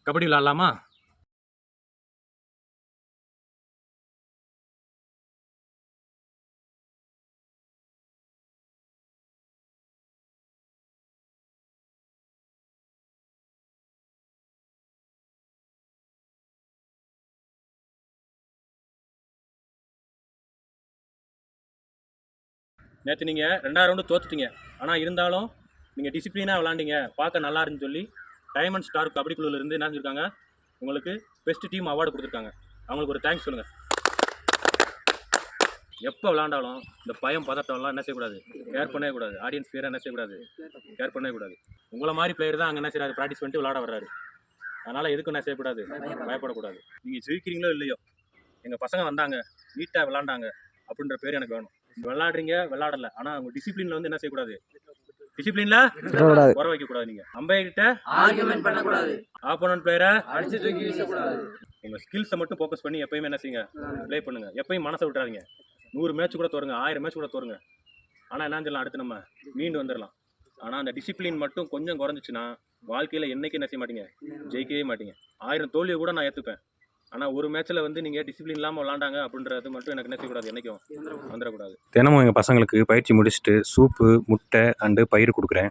கபடி விளாட்லாமா? நேற்று நீங்கள் 2வது ரவுண்டு தோத்துட்டீங்க. ஆனால் இருந்தாலும் நீங்கள் டிசிப்ளினாக விளாண்டிங்க, பார்க்க நல்லா இருந்துன்னு சொல்லி டைமண்ட் ஸ்டார் கபடி குழுவிலேருந்து என்ன செஞ்சுருக்காங்க, உங்களுக்கு பெஸ்ட் டீம் அவார்டு கொடுத்துருக்காங்க. அவங்களுக்கு ஒரு தேங்க்ஸ் சொல்லுங்கள். எப்போ விளாண்டாலும் இந்த பயம் பதட்டம்லாம் என்ன செய்யக்கூடாது, கேர் பண்ணவே கூடாது. ஆடியன்ஸ் பேரை என்ன செய்யக்கூடாது, கேர் பண்ணவே கூடாது. உங்களை மாதிரி பிளேயர் தான் அங்கே என்ன செய்யறாரு, ப்ராக்டிஸ் பண்ணிட்டு விளாட வர்றாரு. அதனால் எதுக்கும் என்ன செய்யக்கூடாது, பயப்படக்கூடாது. நீங்கள் ஜெயிக்கிறீங்களோ இல்லையோ, எங்கள் பசங்க வந்தாங்க, நீட்டாக விளாண்டாங்க அப்படின்ற பேர் எனக்கு வேணும். விளாடுறீங்க விளாடல, ஆனால் உங்கள் டிசிப்ளினில் வந்து என்ன செய்யக்கூடாது, டிசிப்ளினில் குறை வைக்கக்கூடாது. நீங்கள் அம்பையர்கிட்ட ஆர்கியூமென்ட் பண்ணக்கூடாது, ஆப்போனன்ட் பிளேயரை அடிச்சு தூக்கி வீசக்கூடாது. உங்கள் ஸ்கில்ஸை மட்டும் ஃபோக்கஸ் பண்ணி எப்பயுமே என்ன செய்யுங்க, ப்ளே பண்ணுங்க. எப்பயும் மனசை விட்டுறாதீங்க. 100 மேட்ச் கூட தோறுங்க, 1000 மேட்ச் கூட தோறுங்க. ஆனால் என்ன சொல்லலாம், அடுத்து நம்ம மீண்டு வந்துடலாம். ஆனால் அந்த டிசிப்ளின் மட்டும் கொஞ்சம் குறைஞ்சிச்சுன்னா வாழ்க்கையில் என்றைக்கும் என்ன செய்ய மாட்டீங்க, ஜெயிக்கவே மாட்டீங்க. 1000 தோல்வியை கூட நான் ஏற்றுப்பேன். ஆனால் ஒரு மேட்ச்சில் வந்து நீங்கள் டிசிப்ளின் இல்லாமல் விளாண்டாங்க அப்படின்றது மட்டும் எனக்கு என்ன செய்யக்கூடாது, என்றைக்கும் வந்துடக்கூடாது. தினமும் எங்கள் பசங்களுக்கு பயிற்சி முடிச்சுட்டு சூப்பு, முட்டை அண்டு பயிர் கொடுக்குறேன்.